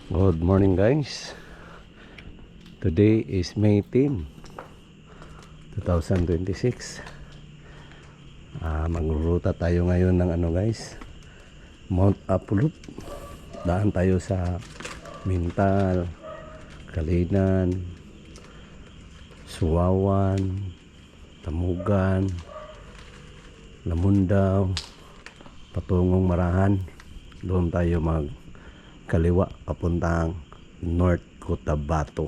Good morning guys. Today is May 10, 2026. Magruruta tayo ngayon ng guys, Mount Apulop. Daan tayo sa Mintal, Kalinan, Suwawan, Tamugan, Lamundaw, patungong Marahan. Doon tayo kaliwa papuntang North Cotabato.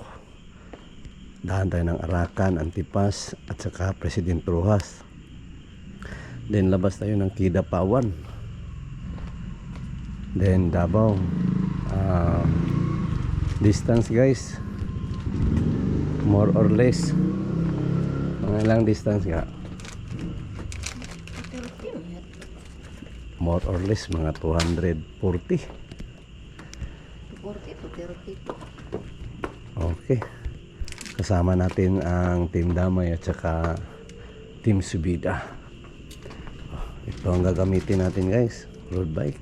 Daan tayo ng Arakan, Antipas at saka President Rojas. Then labas tayo ng Kidapawan, then Davao. Distance guys, more or less mga ilang distance nga, more or less mga 240. Okay, kasama natin ang Team Damay at saka Team Subida. Ito ang gagamitin natin guys, road bike.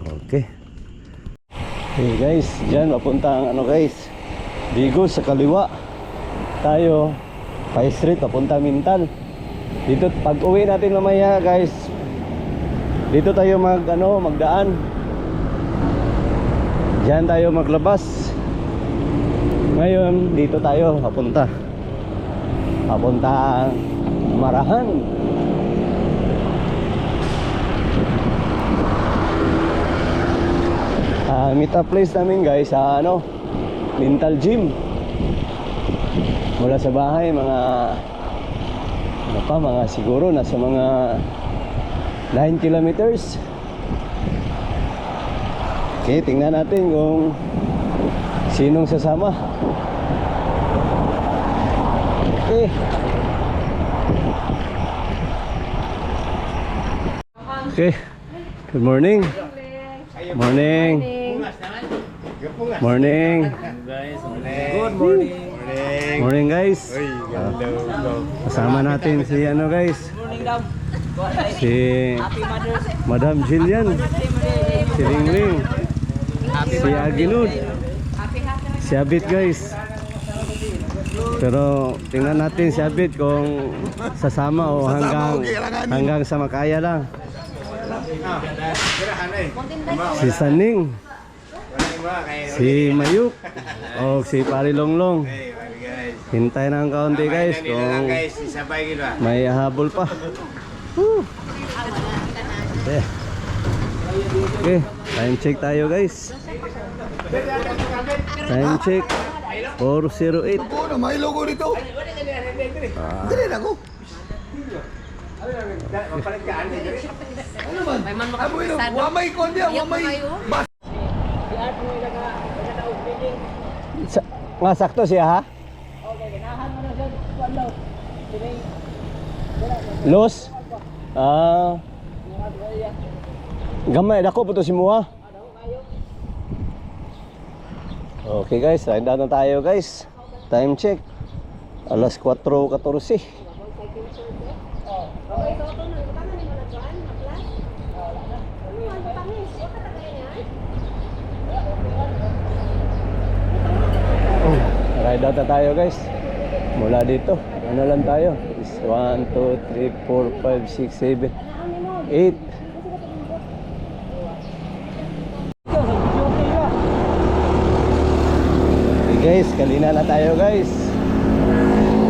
Okay. Okay guys, dyan papunta ang guys, Digos sa kaliwa. Tayo Pai Street papunta Mintal. Dito pag uwi natin mamaya guys, dito tayo magdaan. Diyan tayo maglabas. Ngayon dito tayo papunta Marahan. Meet up place namin guys sa Mintal Gym. Mula sa bahay mga siguro nasa mga 9 kilometers. Okay, tingnan natin kung sinong sasama. Okay. Okay. Good morning. Morning. Morning. Good morning. Morning guys. Kasama natin si guys, si Madam Jillian, si Ringling, si Aginud, si Abit guys. Pero tingnan natin si Abit kung sasama o hanggang sa Makaya lang. Si Saning, si Mayuk, o si Pari Longlong. Hintay na ang kaunti guys kung may habol pa. Okay. Okay, time check tayo guys. Time check 4:08. May logo dito. Dali na ko. Wamay ko dia, wamay. Nga sakto siya ha? Los? Gamay, dako po to si Mua. Okay guys, ride na tayo guys. Time check alas 4:14. Ride out na tayo guys. Mula dito, lang tayo. Is 1, 2, 3, 4, 5, 6, 7, 8. Okay guys, Kalina na tayo guys.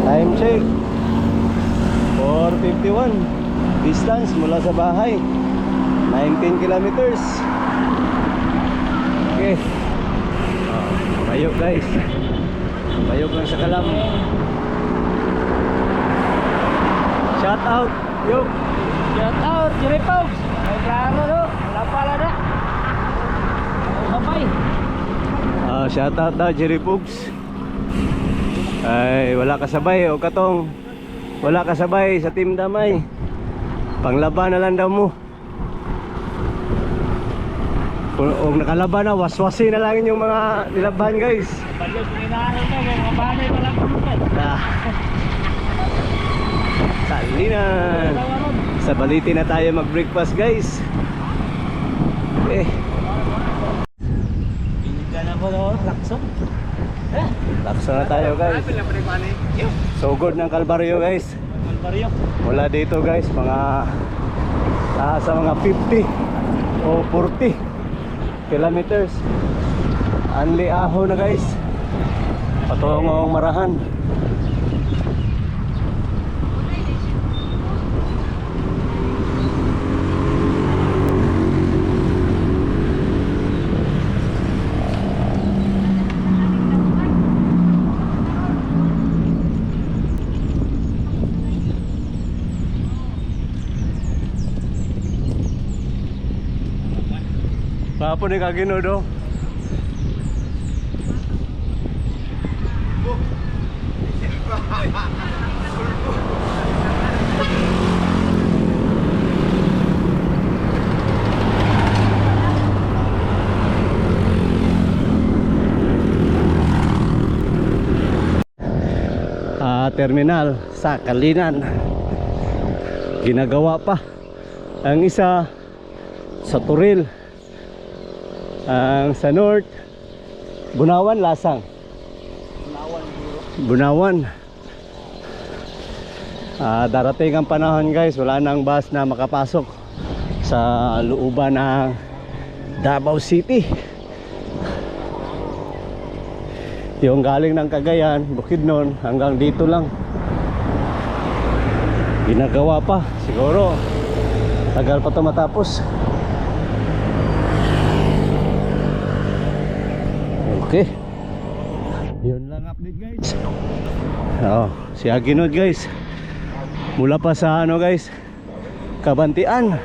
Time check 4:51. Distance mula sa bahay 19 kilometers. Okay. Mayok guys. Mayok lang sa Kalam. Shout out, yo. Shout out, Jerry Pogs. Ay klaro no, wala pala na. Sabay. Shout out daw Jerry Pogs. Ay wala kasabay o katong wala kasabay sa Team Damay. Panglaban na lang daw mo. Kung nakalaban na, waswasin na lang yung mga nilaban guys. Balos inaano na, mga banay pa lang kumukat. Salinan. Sa Baliti na tayo mag-breakfast guys. Okay. Lakson. Lakso na tayo guys. Sugod ng Kalbaryo guys. Kalbaryo. Mula dito guys, mga sa mga 50 o 40 kilometers. Anli Aho na guys. Patungong Marahan. Papo ni Kaginodo. Terminal sa Kalinan. Ginagawa pa. Ang isa sa Turil. Ang sa North Bunawan, Lasang. Bunawan. Darating ang panahon guys, wala nang bus na makapasok sa looban ng Davao City. Yung galing ng Cagayan, Bukidnon hanggang dito lang. Ginagawa pa, siguro tagal pa ito matapos. Okay. Yun lang update guys. Si Aginod guys. Mula pa sa ano guys, Kabantian.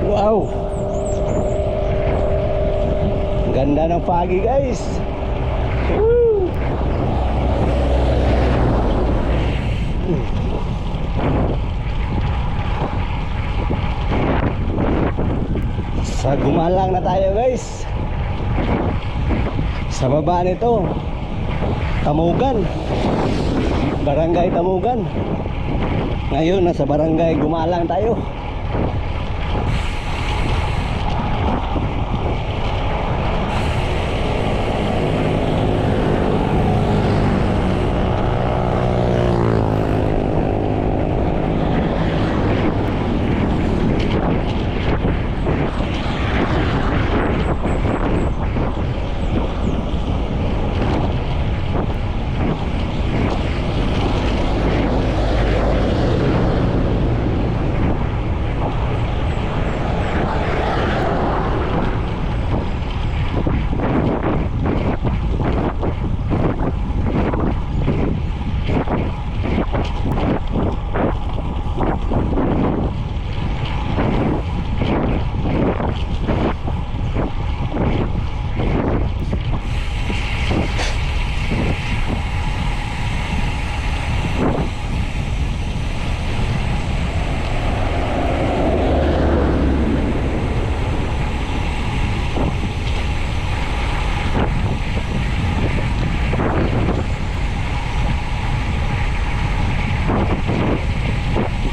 Wow. Ganda ng pagi guys. Woo! Sa Gumalang na tayo guys. Sa baba nito Tamugan, Barangay Tamugan. Ngayon nasa Barangay Gumalang tayo.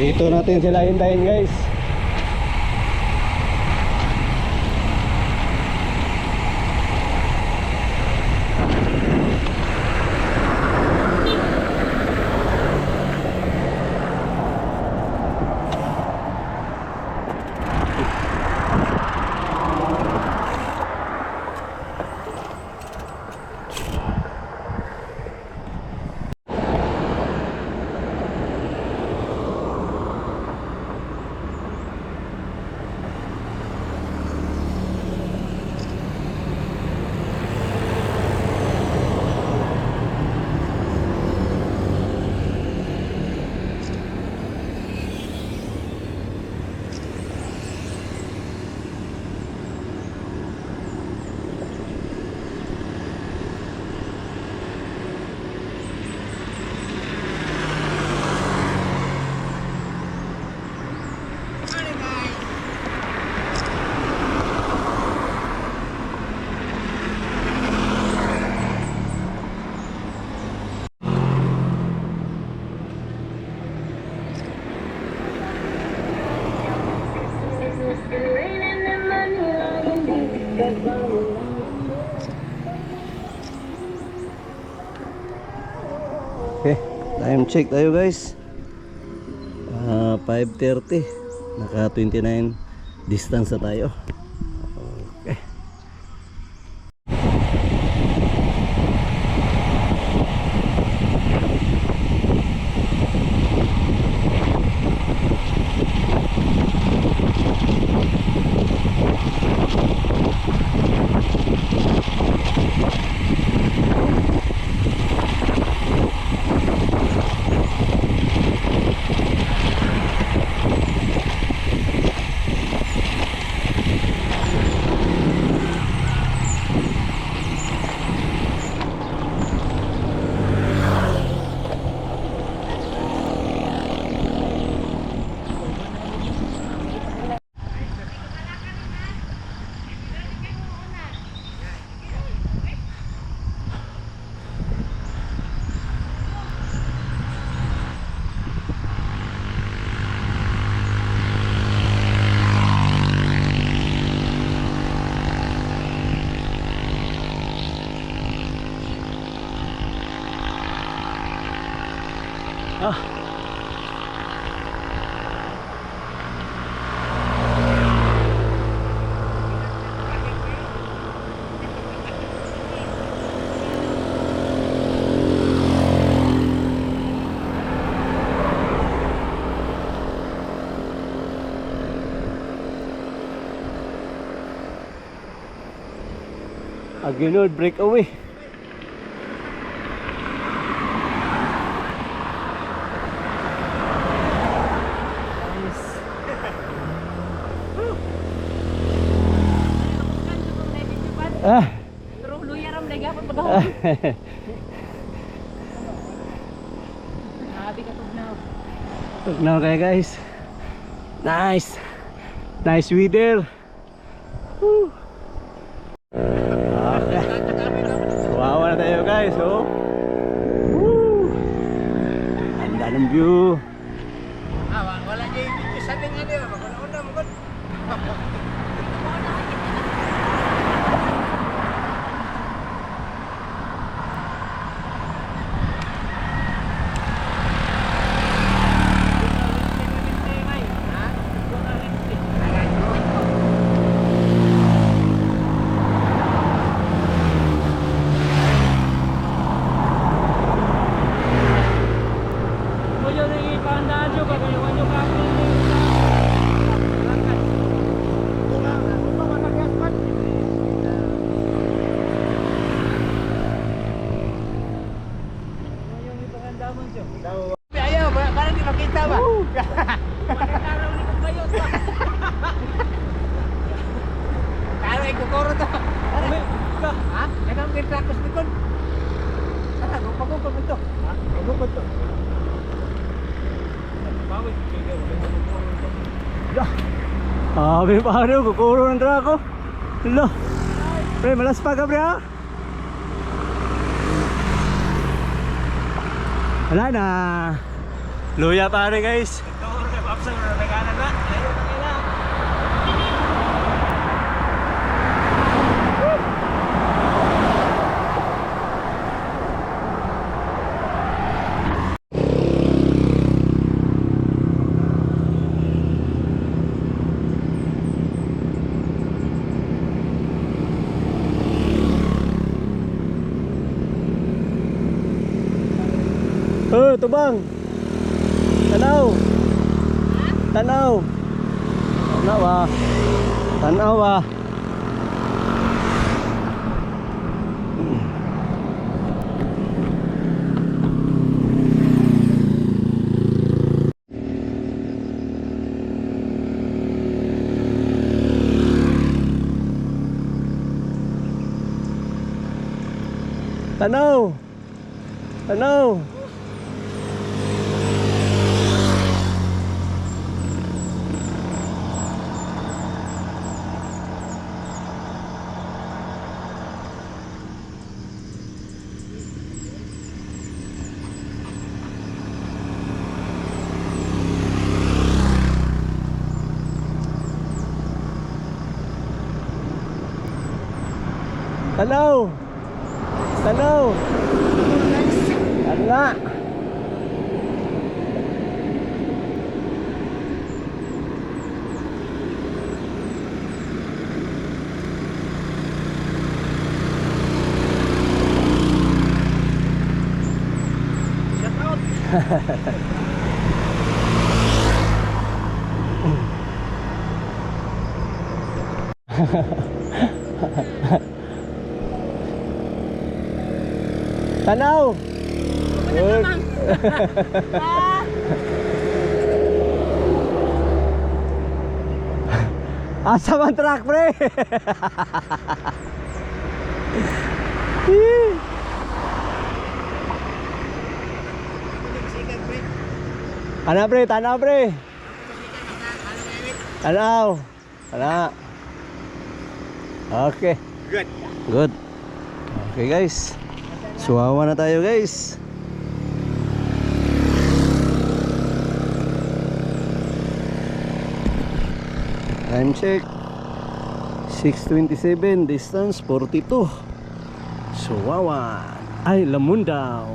Dito natin sila hintayin guys. Time check tayo guys. 5:30. Naka 29 distance na tayo. Okay. Aguinald breakaway. Terus lu ya ram lega apa pegawai? Habi ka tugnaw. Tugnaw kayo guys. Nice. Nice weather. Woo. Okay. Wawa na tayo guys, oh. Woo. Ganda ng view. Wala niya yung sabi nga niya. Wala mo ko. Ayaw, parang di makita ba? Kalo ay kukuro to. Ha? Nagam kay trakos likod. Pagupag mo to. Ha? Pagupag to. Bawit kaya Abi pare, kukuro ng drako. Hello. Pre, malas pa ka pre ha? Wala na. Luya pare guys. kukuro kay papsa na naganan na. Ayaw na kailangan. Oh, tubang. Tanaw. Tanaw. Tanaw ah. Tanaw ah. Tanaw. Tanaw. Tanaw. Tanaw. Tanaw. Tanaw! Good. Asa man truck, pre? Ana, pre, tanaw, pre. Tanaw. Ana. Okay. Good. Good. Okay, guys. Suwawa na tayo, guys. Time check 6:27, distance 42. Suwawa ay Lamundaw.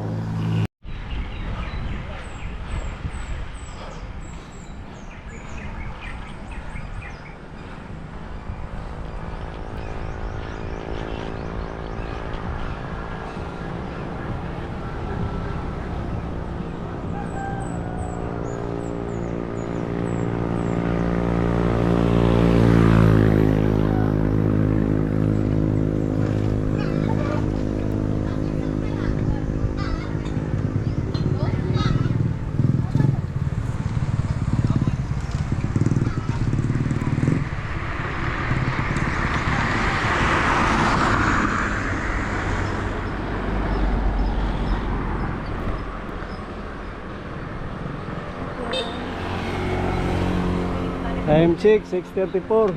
Time check 6:34.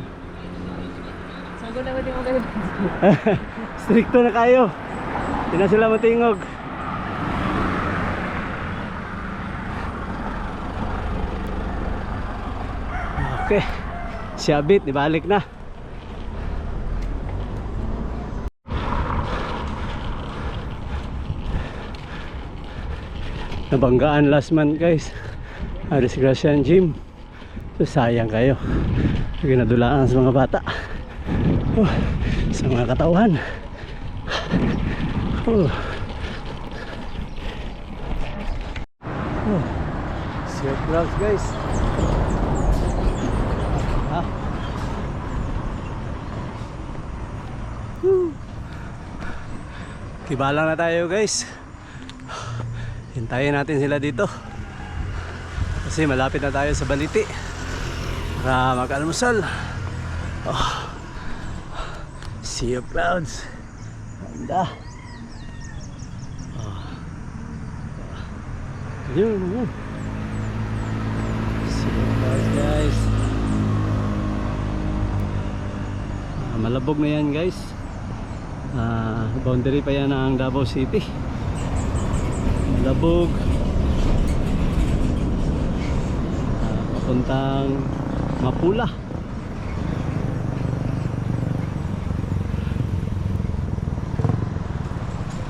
Sago na mo kayo. Stricto na kayo. Hindi na sila matingog. Okay. Si Abit, ibalik na. Nabanggaan last month, guys. Disgrasya gym. So, sayang kayo. Ginadulaan sa mga bata. Sa mga katawan. Safe vlogs, guys. Tibalang na tayo, guys. Hintayin natin sila dito kasi malapit na tayo sa Baliti para mag-almusal. Sea of clouds. Ganda. Yun. Sea of clouds, guys. Malabog na yan, guys. Boundary pa yan ng Davao City. Malabog. Papuntang Mapula.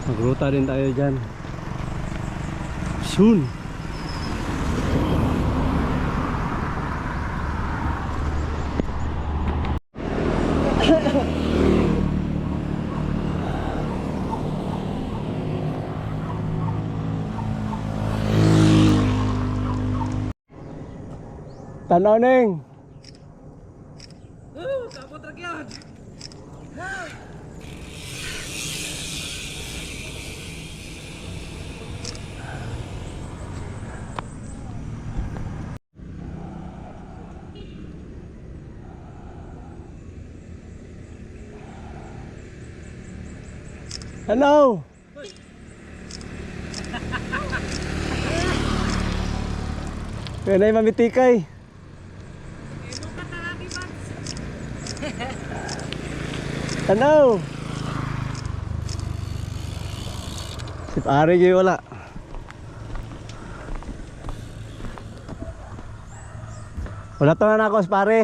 Magruta rin tayo dyan soon. Tanaw neng. Kapot ra gyud. Hello. Kaya na yung mamitikay. Hello. Si pare yung wala. Wala to na ako si pare.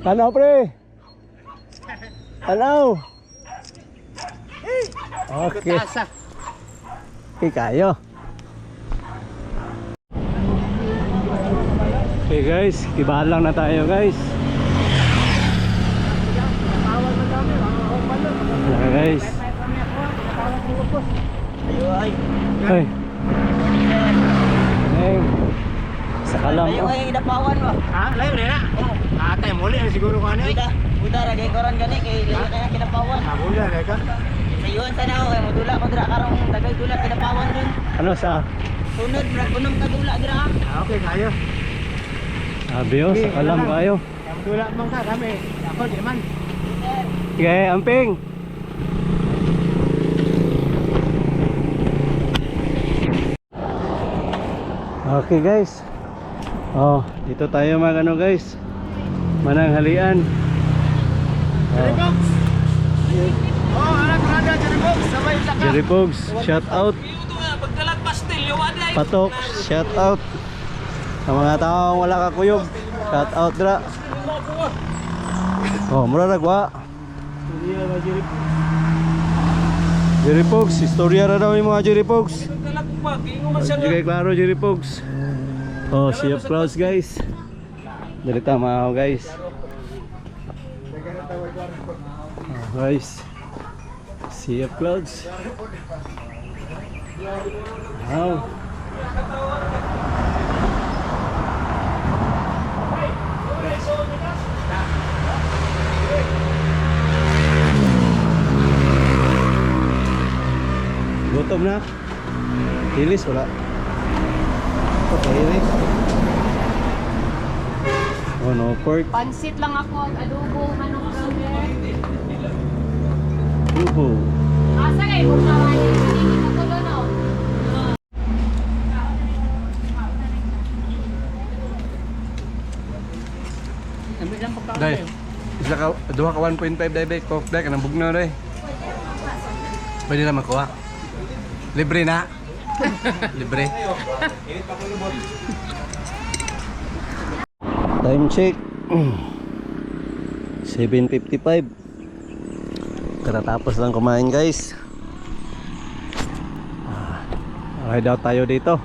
Tanaw, pre. Tanaw. Okay. Okay kayo. Okay guys, tibalang na tayo, guys. Bawal man Ay. Ay. Sa kalam Ayaw ko. ay idapawan mo. Ha? Layo na na? Oo. Atay, muli na siguro ko ano eh. Buda ra kay koran gani kay layo kaya kinapawan. Muli na ka? Sa yun sana ako kay modula ko dira karong dagay dula kinapawan dun. Ano sa? Sunod ra kunom ka dula dira. Okay, kayo. Sabi oh, sa kalam kayo. Tula man ka, kami. Ako, di man. Okay, amping. Okay guys. Oh, dito tayo mag ano guys. Mananghalian. Jerry Oh, Pogs! Oh, anak ko na Jerry Pogs! Sabay sa ka! Jerry Pogs, shout out. Pagdalag pastel liwad ay. Patok, shout out. Sa mga taong wala kakuyog, shout out dra. Oh, mura ragwa. Jerry Pogs, istorya ra daw yung mga Jerry Pogs. Sige, klaro Jerry Pogs. Oh, Sea of Clouds guys. Dali tama ako guys. Oh, guys. Sea of Clouds. Wow. Gutom na. Hilis wala. Okay, hilis. Oh no, pork. Pansit lang ako, adobo, manok powder. Ubo. Asa kayo kung kawain? Hindi ko tulo no. Day. Isa ka duha ka 1.5 day coke day kanang bugnaw day. Pwede na makuha. Libre na. Libre. Time check. 7:55. Katatapos lang kumain, guys. Ride out tayo dito.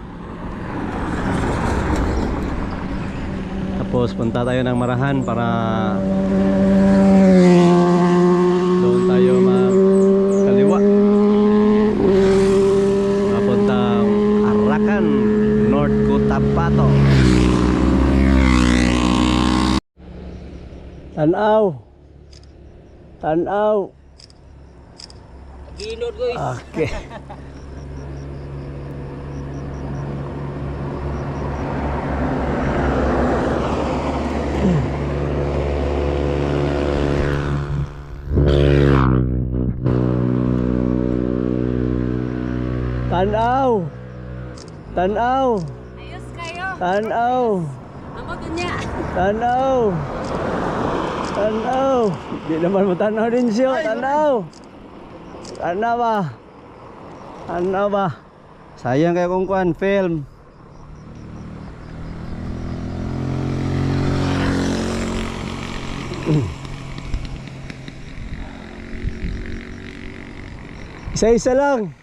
Tapos punta tayo ng Marahan para doon tayo magkaliwa. Papuntang Arakan, North Cotabato. Tanaw. Tanaw. Ginod ko is. Okay. Tanaw. Tanaw. Ayos kayo. Tanaw. Ako dunya. Tanaw. Tanaw. Di naman mo tanaw din siya. Tanaw. Tanaw ba? Tanaw ba? Sayang kayo kung kuhan film. Isa-isa lang.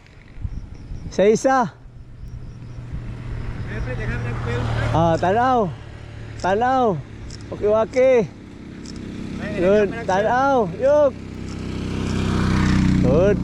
Isa-isa. Ah, tanaw. Tanaw. Waki-waki. Good. Tanaw. Yuk. Good.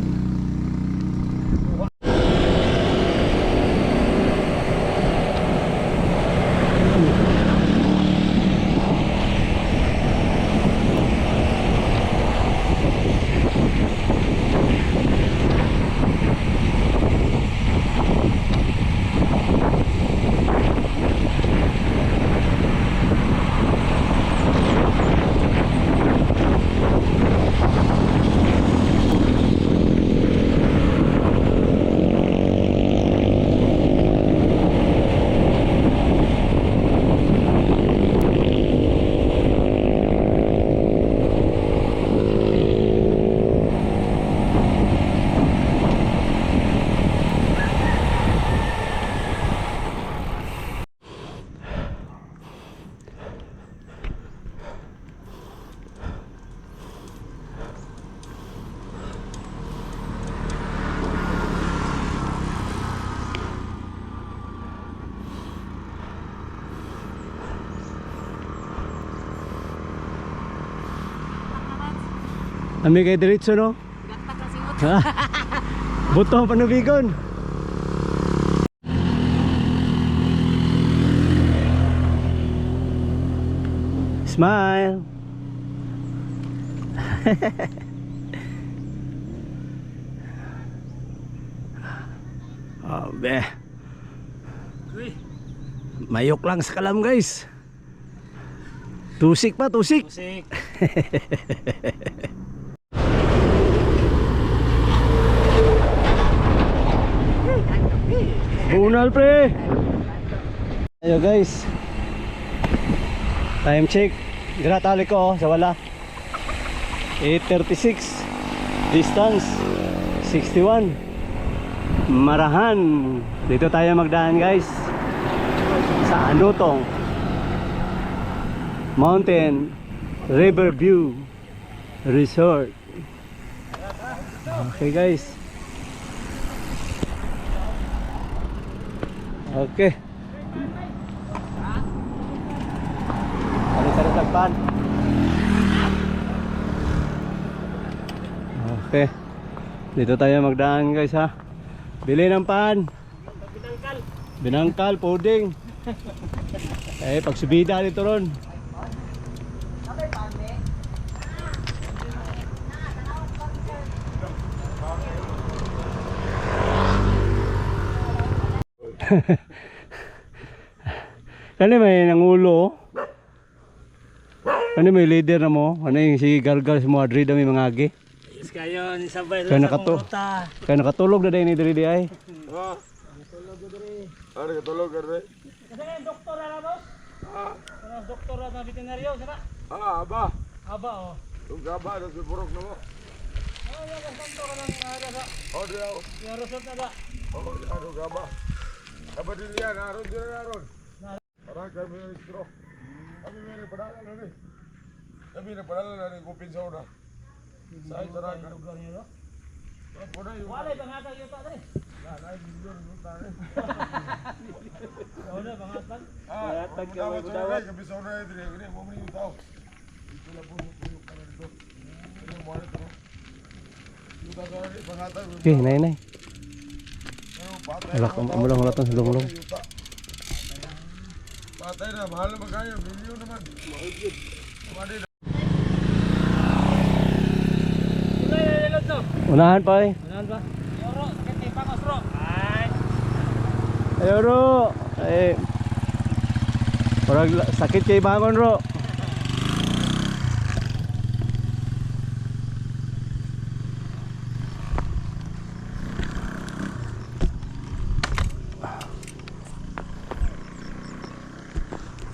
Ami kay diretso no? Gakta ka singot. Ha? Buto panubigon. Smile. Oh, be. Mayok lang sa kalam, guys. Tusik pa, tusik. Musik. Bunal, pre. Ayo, guys. Time check. Gratali ko sa wala. 8:36. Distance 61. Marahan. Dito tayo magdaan, guys. Sa Anutong Mountain Riverview Resort. Okay, guys. Okay. Tarik-tarik tagpan. Okay. Dito tayo magdaan, guys, ha. Bili ng pan. Binangkal, puding. Eh, pagsubida dito ron. Kani may nangulo. Kani may leader na mo. Ano yung si Gargal si Madrid may mga agi. Yes kayo ni sabay Kaya sa ruta. Kaya nakatulog na dahil ni Diri ay. Ah. Ano katulog ka rin? Kasi nga doktor na boss. Ano doktor na veterinaryo, sana? Ah, aba. Aba oh. Yung gaba, nasa burok na mo. Ano yung santo ka lang ara sa. Oh, diyaw. Yung resort na ba? Oh, ano gaba. Apa din yan, aron din aron. Parang kami yung istro. Kami may padala na rin. Kami na padala na rin kupin sa una. Sa ay sarang ka. Lugar niyo. Wala na yung... Wala bangata yuta dre. Wala na yung yung tari. Wala bangatan. Ah, pagkawat sa una, kami sa una yung dire. Kaya mo yung tao. Ito na po yung kanan ito. Ano mo ito? Yung tao sa una, pangatan. Okay, nay. Patay Wala kang umulang wala tong sulong-ulong. Patay na, mahal naman kayo. Milyon naman. Mahigit. Madi na. Ito yung lelot no. Unahan pa eh. Ano ba? Yoro, sakit ni pangos ro. Ay. Ayo ro. Eh. Parang sakit kay bangon ro.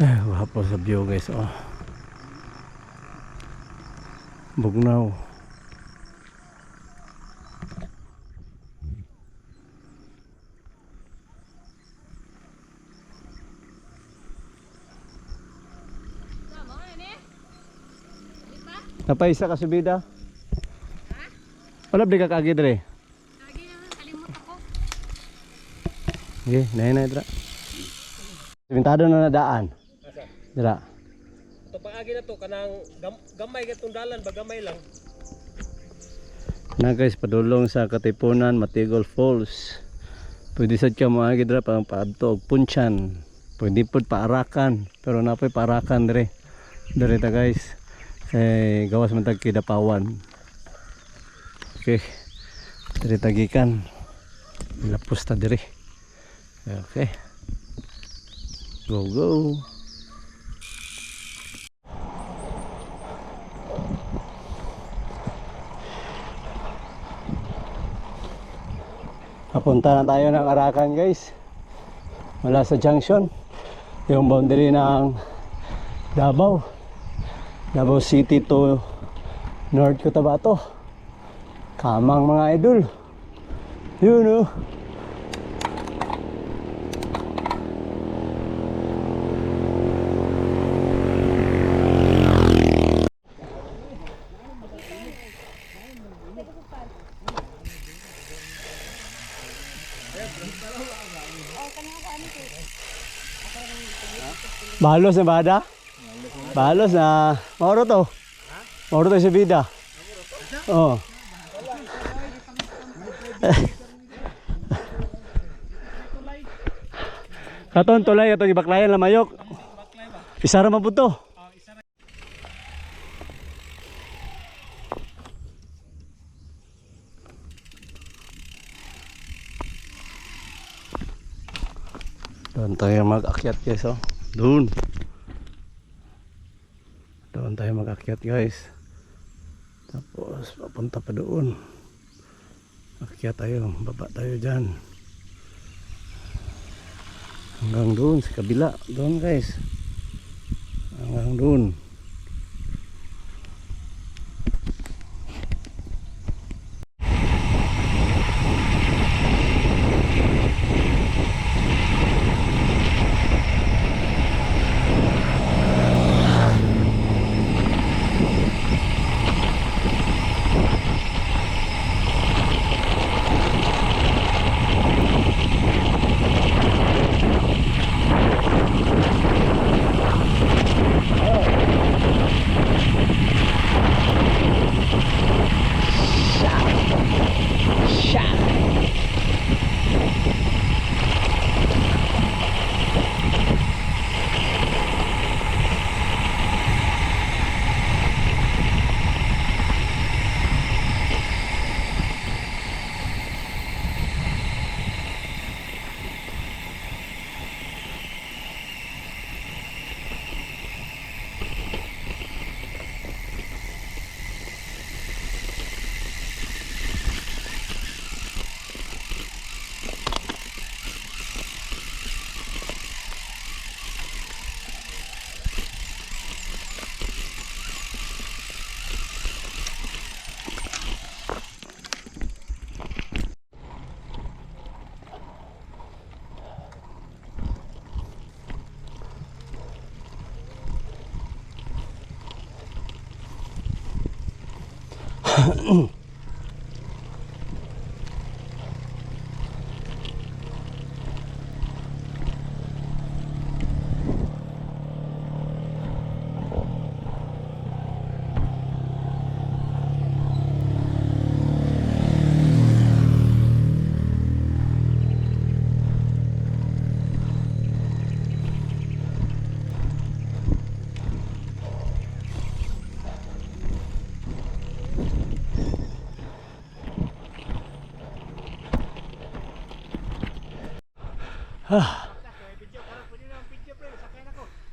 Eh, wapo sa view, guys. Oh. Bugnaw. Napay isa ka subida? Wala bli ka kagi dre. Lagi naman, kalimut ako. Okay, nay dra. Pintado na nadaan. Dra. Ito paagi na to kanang gamay gatong dalan ba gamay lang. Na guys, padulong sa Katipunan, Matigol Falls. Pwede sad ka maagi dra pang paadto og Punchan. Pwede pud paarakan, pero napoy paarakan dre. Dre ta guys. Eh gawas man tag Kidapawan. Okay. Dre tagikan. Lapos ta dre. Okay. Go go. Papunta na tayo ng Arakan, guys. Mula sa junction, yung boundary ng Davao City to North Cotabato. Kamang mga idol. Yun oh. Balos na bada? Balos na. Mauro to. Mauro to sa bida. Oh. Katon tulay atong ibaklayan lamayok. Isara man pud to. Doon tayo mag-akyat guys, oh. Doon. Doon tayo mag-akyat guys. Tapos papunta pa doon. Akyat tayo, baba tayo dyan. Hanggang doon sa kabila. Doon guys. Hanggang doon.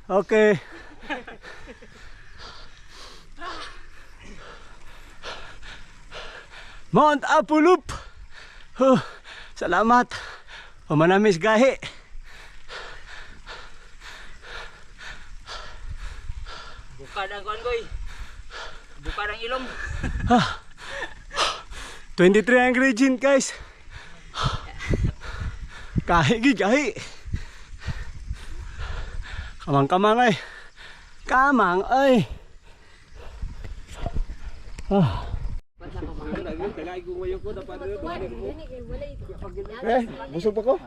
Okay. Mount Apulup. Salamat. Pamanamis gahi. Bukad ang kuan koy. Bukad ang ilong. 23 ang gradient guys. Gahi gahi. Kamang-kamang ay. Kamang ay. Busog pa ko?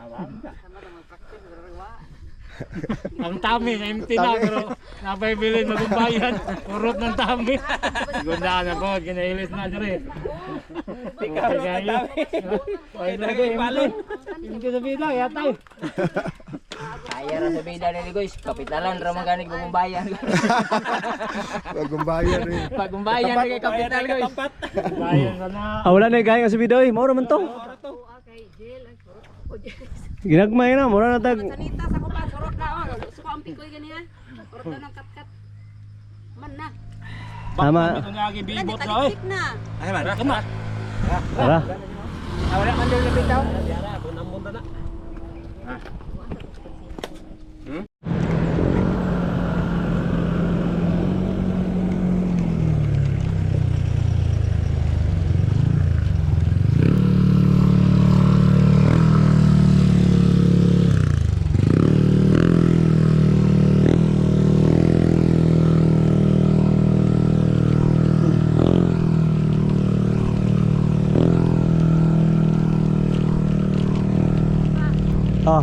Ang tami, empty na, pero napaibilin magumbayan. Urot ng tami. Gundaan ako, kinailis na dyan. Ikaw na tami. Ay, lagi, hindi sa bida, yatay. Kaya ra sa bida ni guys, kapitalan ra man gani gumbayan. Pagumbayan eh. Pagumbayan ni kapital guys. Bayan ka na. Wala na gahi nga si Bidoy. Maura man to. Okay, jail. Ay, surot ako dyan. Ginagmay na. Maura na tag. Sanita sa kupa, surot na ako. Suka ang pikoy ganihan. Surot na ng kat-kat. Man na. Tama. Ito nga agi Wala, bibot di na, oy. talisik na. Ay, man. Kama. Tara. Wala man din bitaw. Ah.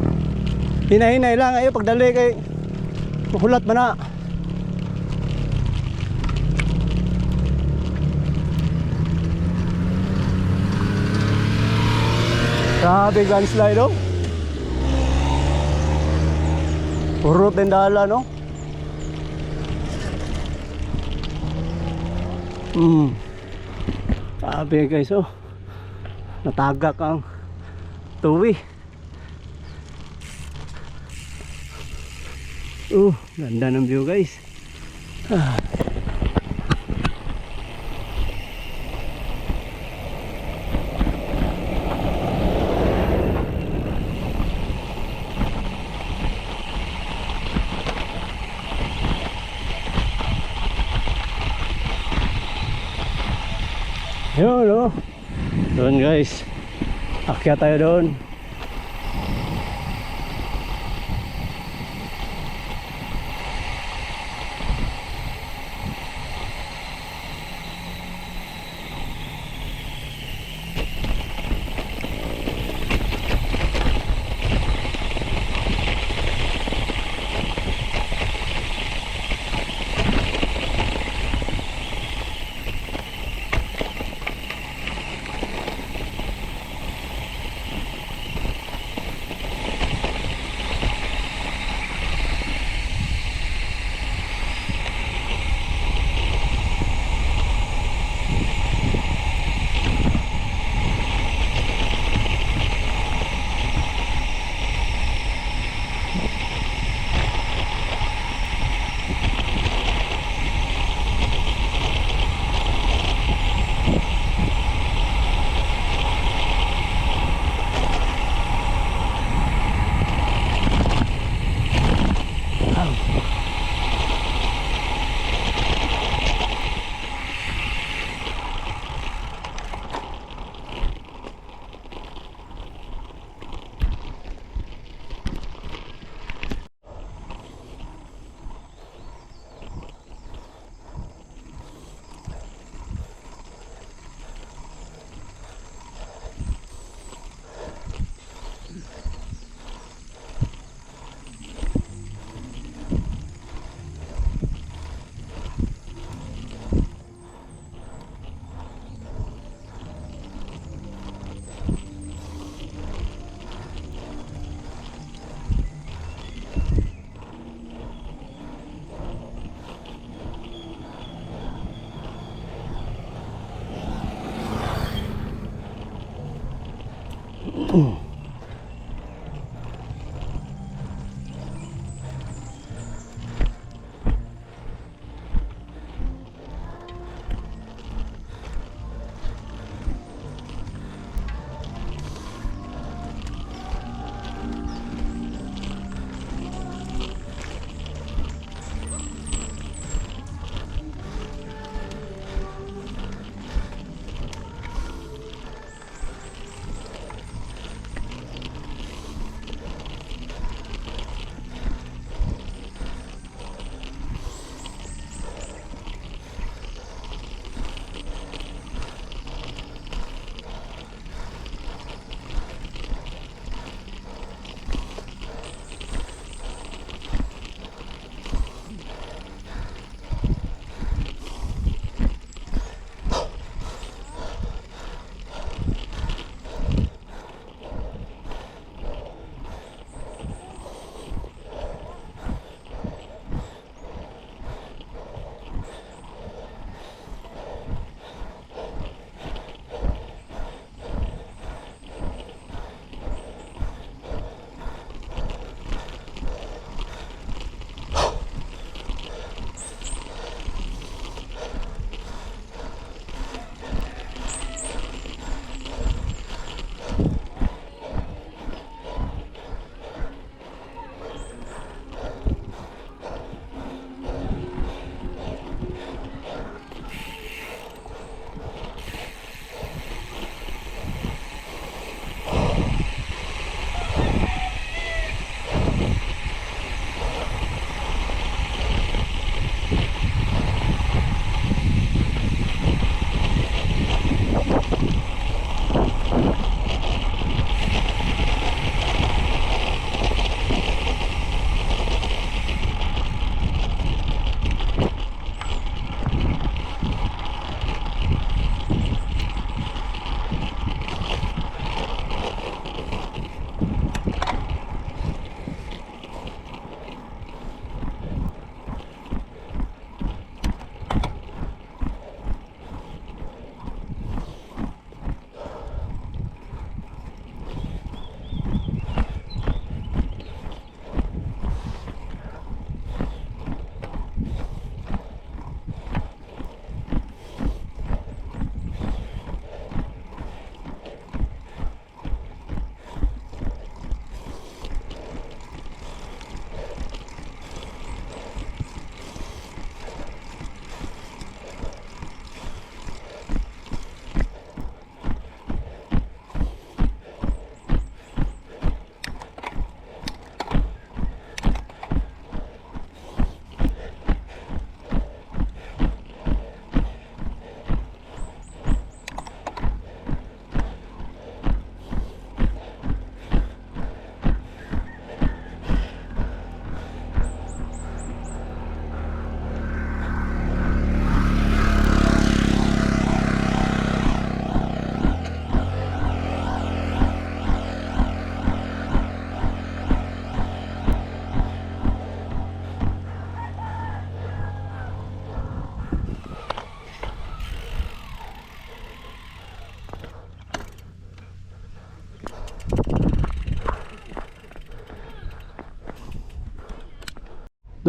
Hinay-hinay lang ayo pagdali kay hulat man na. Grabe landslide oh. Urot din dala no. Grabe guys oh. Natagak ang tuwi. Ganda ng view guys. Ah. Yun, oh. Doon guys. Akyat tayo doon.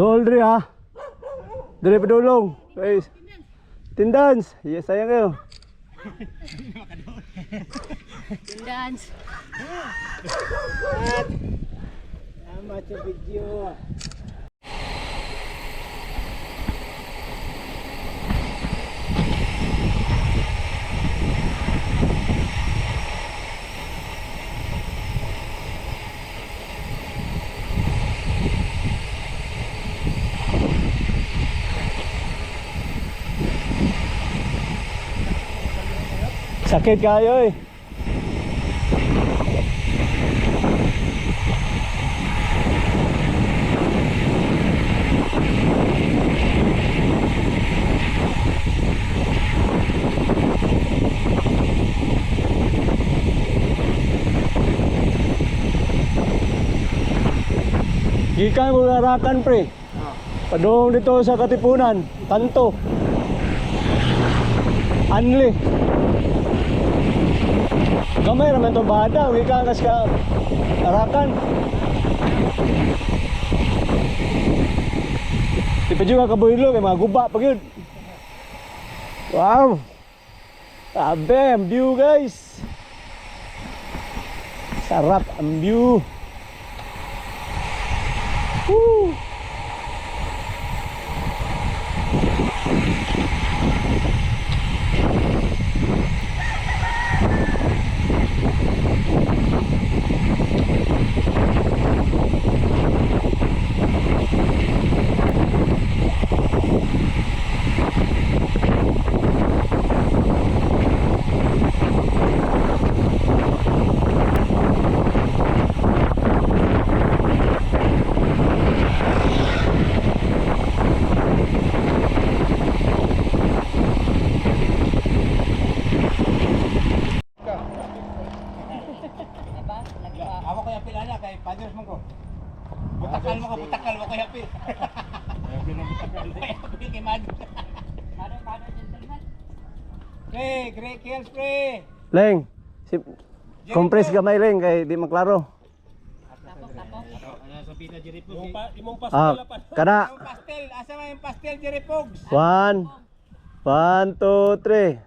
Dool diri ha. Diri padulong. Guys. Tindans. Yes, sayang kayo. Dance. Tama sa video. Sakit kayo eh. Gikan ko Arakan pre. Padung dito sa Katipunan, kanto. Anli. Gamay raman to bada, gikan kas ka Arakan. Di pa juga kabuhilo kay mga guba pa gyud. Wow. Tabe ang view guys. Sarap ang view. Woo! Ako kaya pilala kay Padres mo ko. Butakal mo ko kaya pil. Kaya pil kay Madre. Paano gentleman? Pre, great kills pre. Leng, si compress gamay leng kay di maklaro. Kana. Yung pastel, asa man yung pastel Jerry Pogs? 1 1 2 3.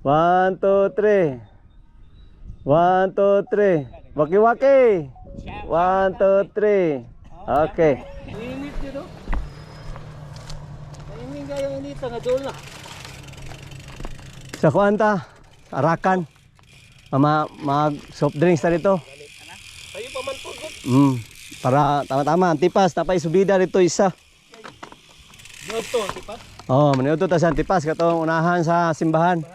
1 2 3. 1 2 3. Waki-waki. 1 2 3. Okay. Init yun no? Naiming kayo init nga doon na. Sa kuanta, Arakan. Mag soft drinks na dito. Kayo pa man po. Para tama-tama, antipas napay subida dito isa. Dito, di ba? Oh, maniudto ta sa antipas katong unahan sa simbahan.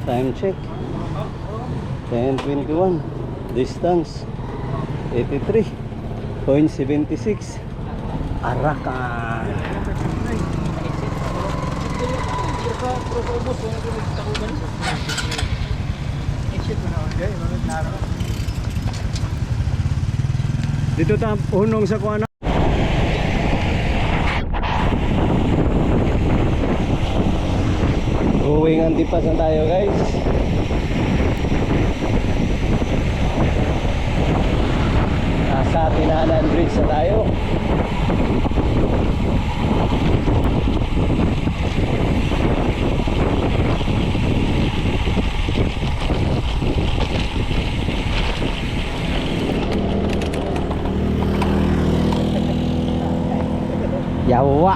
Time check 10:21. Distance 83.76. Arakan. Dito ta unong sa kuana. Going Antipas na tayo, guys. Nasa Tinanan Bridge na tayo. Yawa.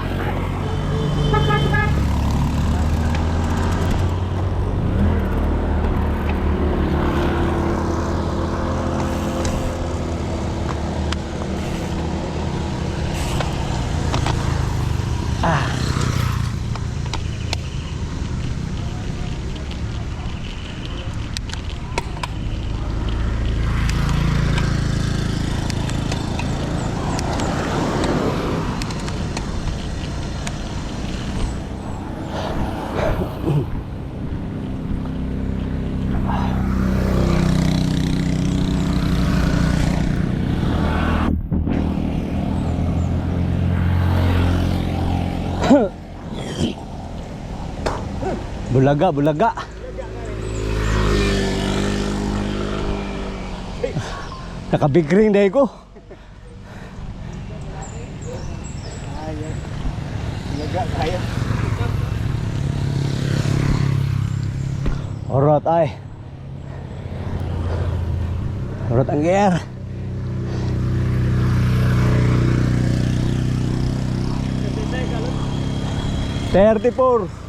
Bulaga, bulaga. Nakabigring dahil ko. Bulaga kaya. Orot ay. Orot ang gear. $34.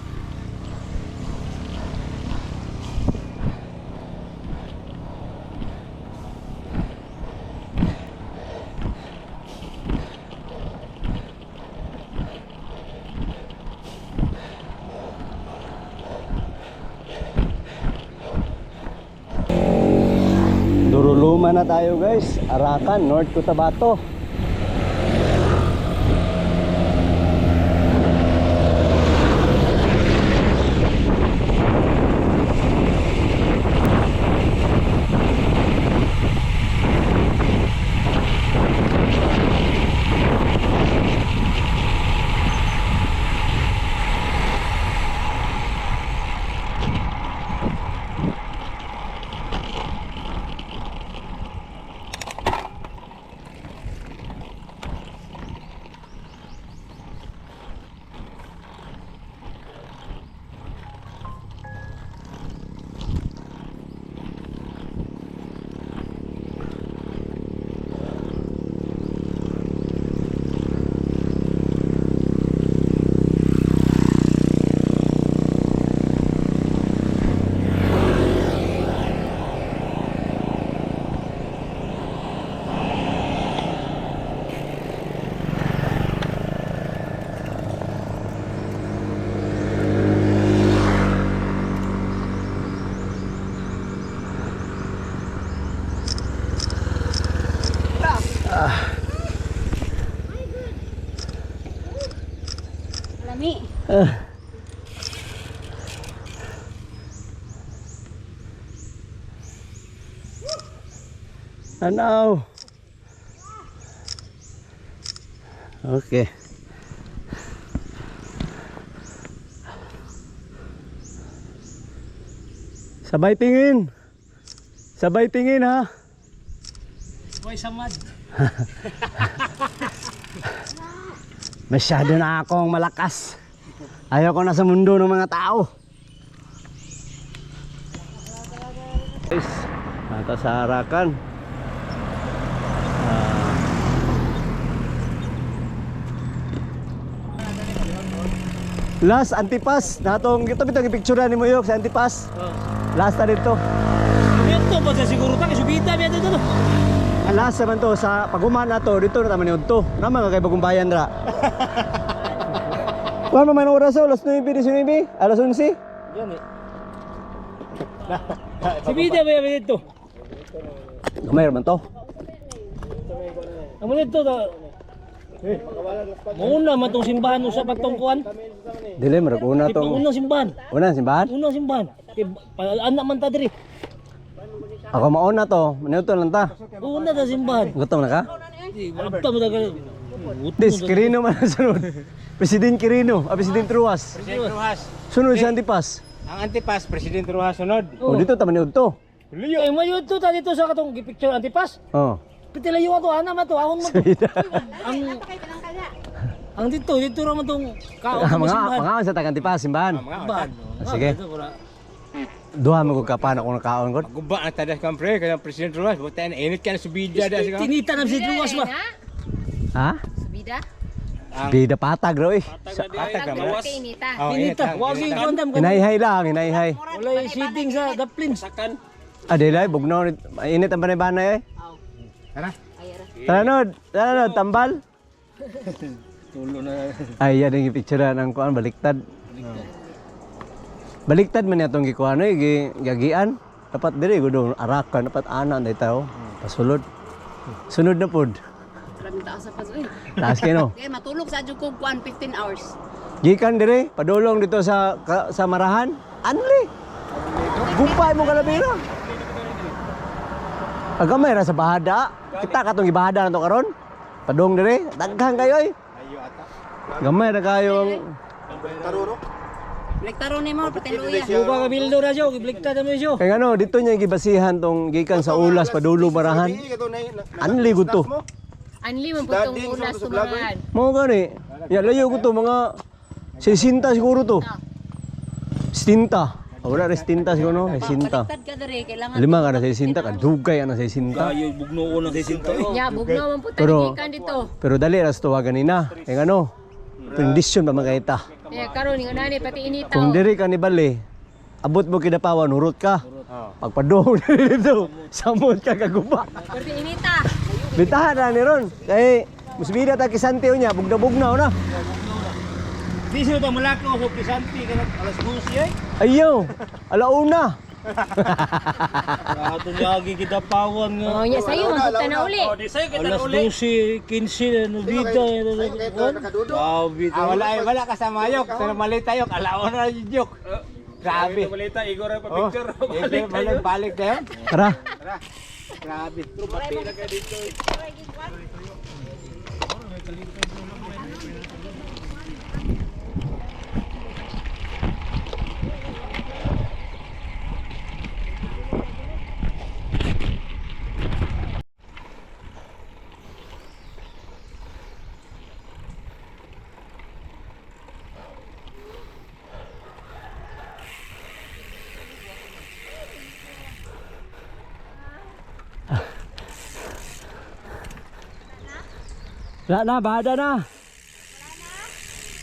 Duruluma na tayo, guys. Arakan, North Cotabato. Lami. Ano? Okay. Sabay tingin. Sabay tingin, ha. Boy, samad. Masyado na akong malakas. Ayoko na sa mundo ng mga tao. Guys, nata sa Arakan. Last Antipas, natong ito bitong ipicturean ni mo yok sa Antipas. Last na dito. Ito ba sa siguro ta kasubita biya dito no. Ang last naman to sa paguman nato dito na taman ni udto. Naman kay bagong bayan ra. Kuan man oras alas 9:19, alas 11. Yan eh. Si Bida ba yan dito? Gamay man to. Amo dito ta. Mauna man tong simbahan sa pagtungkuan. Dili marag una Di tong. unang simbahan. Una simbahan. Unang simbahan. Kay anak man ta diri. Ako mauna to. Minuto lang ta. Una ta simbahan. Gutom na ka? Di abta mo dagal. Dis, Quirino man ang sunod. President Quirino, President Ruas. President Rojas. Sunod si Antipas. Ang Antipas, President Rojas sunod. Oh, dito taman niud to. Ay mayud to ta dito sa katong picture Antipas. Oh. Pitilayo to ana man to ahon man to. Sida. Ang dito ra man tong kaon Mga mo simbahan. mga sa taga Antipas simbahan. Simbahan. Sige. Duha mo ko kapan ako nakaon ko. Guba ang tadas kampre kaya President Rojas. Buta na init ka na subidya da siya. Tinita na si Luwas ba? Ha? Subida? Bida patag ro eh. Patag ka malas. Kainita. Tinita. Wa si kondam ka. Hinay-hay lang, hinay-hay. Wala sitting sa Gaplin. Adelay, bugnaw init ang banay-banay eh. Tara. Tara nod, tambal. Tulo na. Ay, yan yung picture ng kuan baliktad. Baliktad man itong gikuan eh, gagian. Dapat diri gudo arakan, dapat ana day tao. Pasulod. Sunod na pod. Maraming tao sa pasoy. Taas kayo no. Kaya matulog sa dyan ko 15 hours. Gikan diri, padulong dito sa Marahan. Anli. Gumpay mo kalabira. Agamay ra sa bahada. Kita katong gibahada na to karon. Padung diri, daghan kayo eh. Gamay ra kayo ang Lektaro ni mo, patiluya. Suka ka bildo ra siyo, giblikta na mo siyo. kay ano dito niya gibasihan tong gikan sa ulas padulong Marahan. Anli gud to. Anli man po itong ulas tumangan. Mo gani. Ya layo ko to mga 60 siguro to. 60. Wala res 60 siguro no, 60. Baliktad ka dere, kailangan. Lima ka na 60 ka dugay ana 60. Ayo bugnoon ang sisinto. Ya, bugnaw man po Pero- tagikan dito. Pero dali ras to ganina. Kay ano? Kondisyon pa magkaita. Eh, karon nga nani pati inita. Kung diri ka ni bali, abot mo kidapawan, hurot ka. Pagpadong dito, samot ka kaguba. Pati inita. Bitahan na ni ron. Kay musbida ta kisanteo niya, bugnaw-bugnaw na. Di siya ta malakaw ko kisanti kana alas 12 ay. Ayaw, alauna. Ato yagi kita pawan nga. Oh, nya sayo man punta na uli. Alas 12, 15 no bida. Grabe to. Wala ka sa mayok. Pero mali tayo. Alaon na yung joke. Grabe. Malita igor pa Picture. Balik tayo. Tara. Grabe. Wala na, bahada na.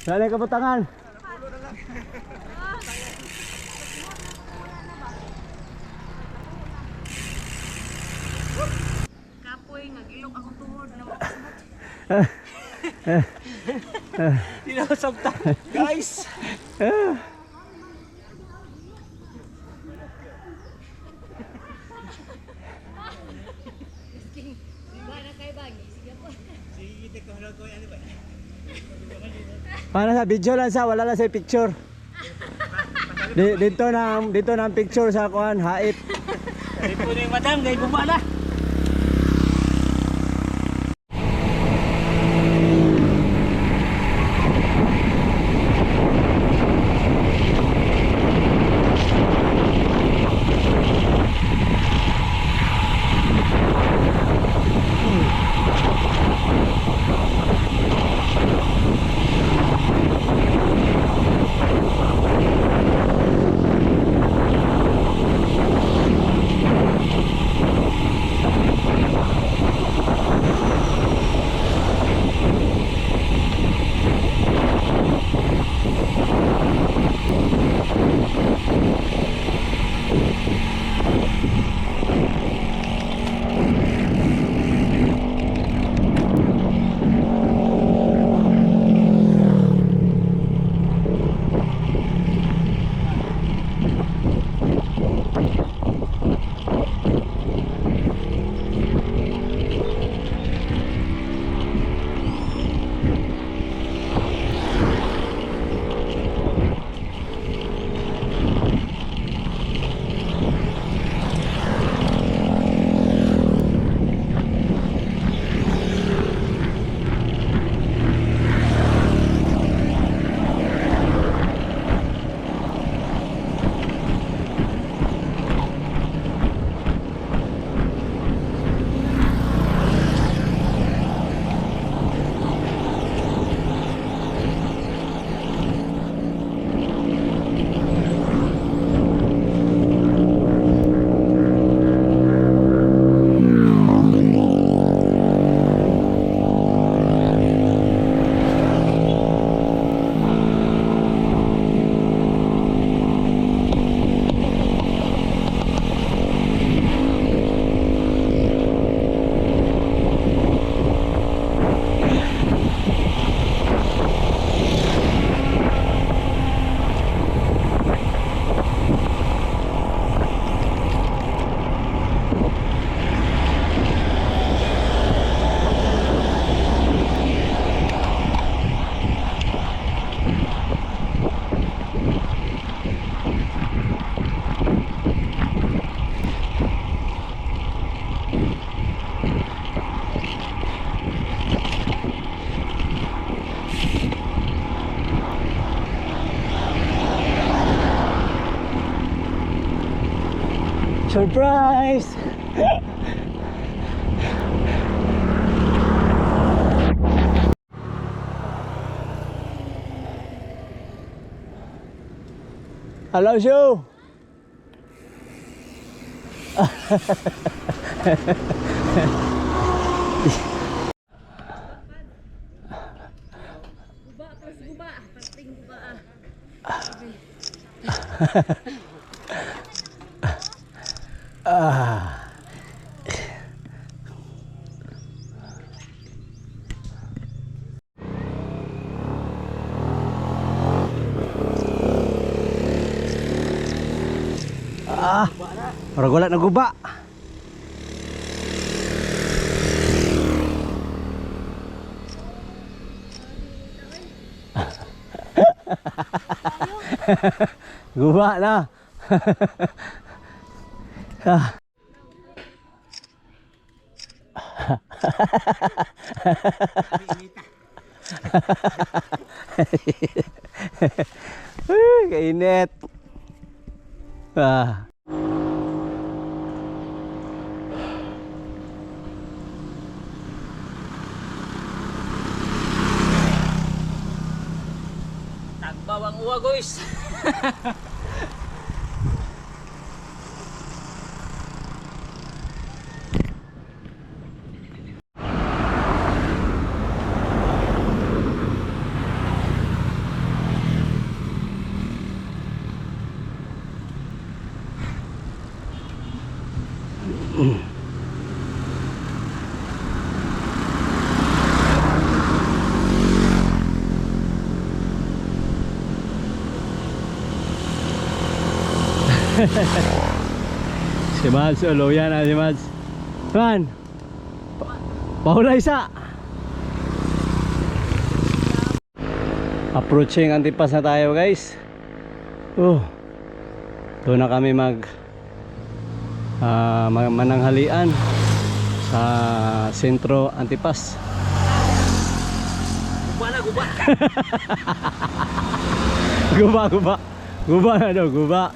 Wala na yung kabutangan. Kapoy nga gilok ako tuhod na Tinasabta. Guys. Paano sa video lang sa, wala lang sa picture. Dito na ang picture sa kuan, hait. Di po ni madam kay gumala. Surprise! Hello, show! Guba, pas guba. Pasting guba ah. Parang wala na guba. Guba na. Kainit. Ah. Tagbawang uwa guys. Si Mads, uluyan na si Mads. Man, pahula isa. Approaching Antipas na tayo guys. Doon na kami mananghalian sa sentro Antipas. Guba na guba. Guba na daw, guba.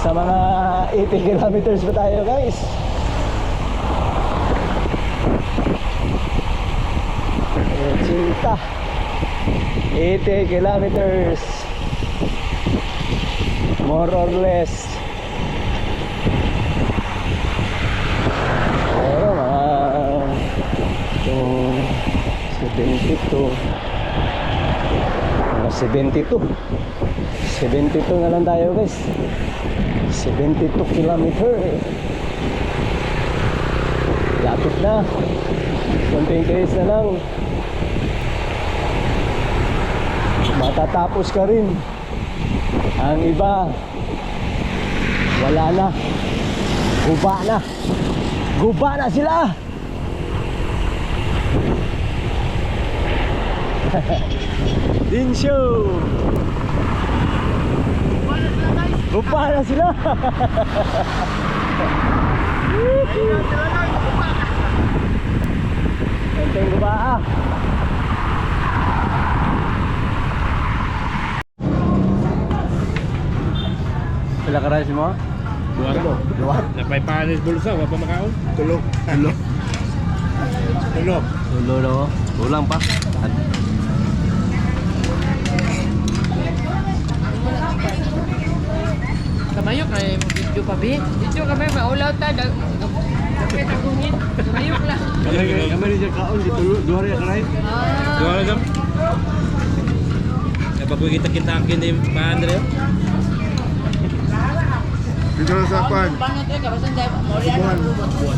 Nasa mga 80 kilometers pa tayo guys. Cinta 80 kilometers more or less. Pero mga 72 na lang tayo guys. 72 kilometer. Lapit na. Konting tiis na lang. Matatapos ka rin. Ang iba wala na. Guba na. Guba na sila. Dinsyo. Guba na sila. Konting guba ah. Sila ka rice mo? Dua. Napay panis bulsa, wala pa makaon. Tulog. Tulo daw. Kulang pa. Kamayok na yung video pa, Bi. Video kami, maulaw ta. Dapat agungin. Kamayok lang. Kami rin siya kaon dito. Dua rin ka rice. Dua na jam. Napag kita akin din pa Andre. Dito na sa pan. Bangat ya, kapasan dahil maulian ang robot.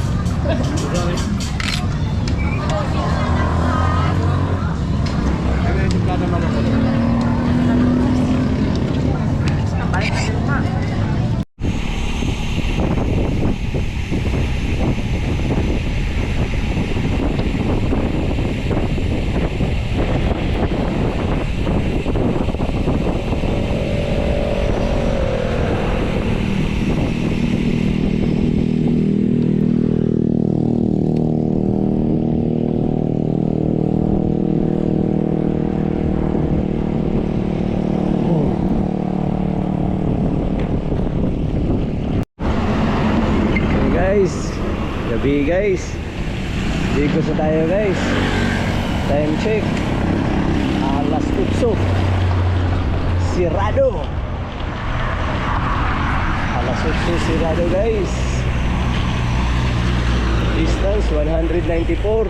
Ano yung plata man ako? Balik na yung rumah. Gabi guys. Dito sa tayo guys. Time check. Alas 8. Sirado. Alas 8 sirado guys. Distance 194.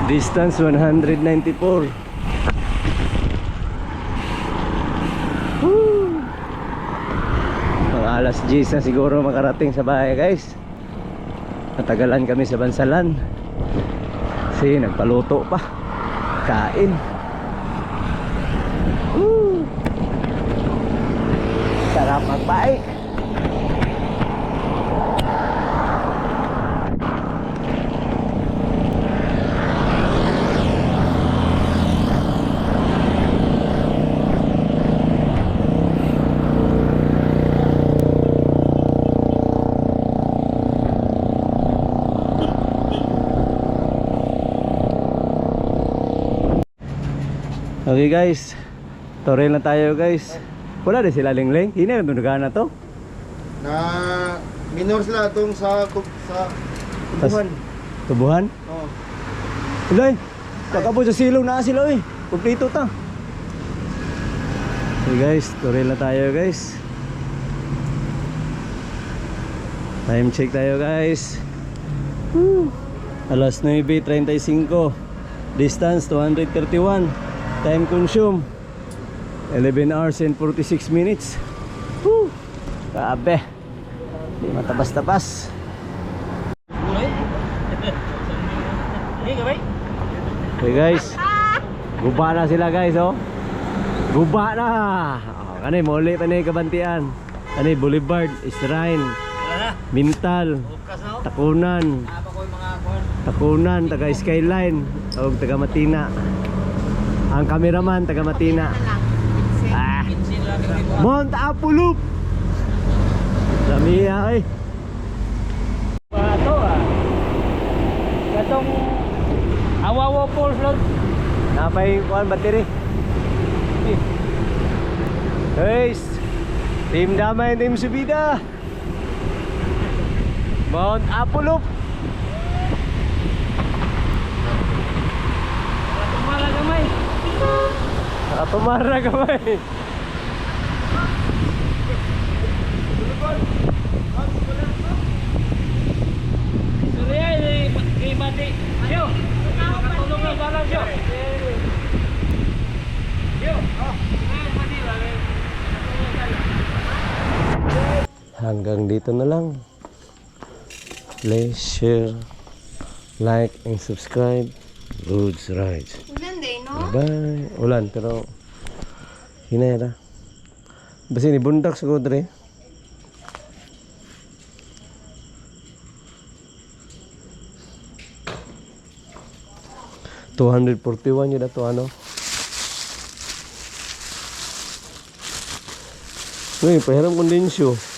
Distance 194. Alas 10 na siguro makarating sa bahay guys. Natagalan kami sa Bansalan kasi nagpaluto pa. Kain. Sarap magbike. Okay guys, torel na tayo guys. Wala din sila lingling. Hindi na tunugan na to. Na minor sila itong sa tubuhan. Tubuhan? Oo. Ulay, kakabo sa silong na sila eh. Kumplito ta. Okay guys, torel na tayo guys. Time check tayo guys. Alas 9:35. Distance 231. Time consume 11 hours and 46 minutes. Woo! Grabe. Di matabas-tabas. Okay guys, guba na sila guys oh. Guba na. Kanay muli pa na kabantian. Kanay Boulevard, Shrine, Mintal, Takunan, taga Skyline, o taga Matina. Ang cameraman taga Matina. Mount Apulup. Lamiya eh. Ito Katong Awawa Falls lang. Napay kuan battery. Guys, Team Damay, Team Subida. Mount Apollo. Tumala gamay. Nakatumara kamay. Surya di mati. Ayo. Makatulong na dalang siyo. Yo. Mati lagi. Hanggang dito na lang. Please share, like, and subscribe. Roads Rides. Ulan din, no? Bye. Ulan, pero hinera. Basta ni bundak sa kodre. $241 yun na to ano. Uy, pahiram kondensyo.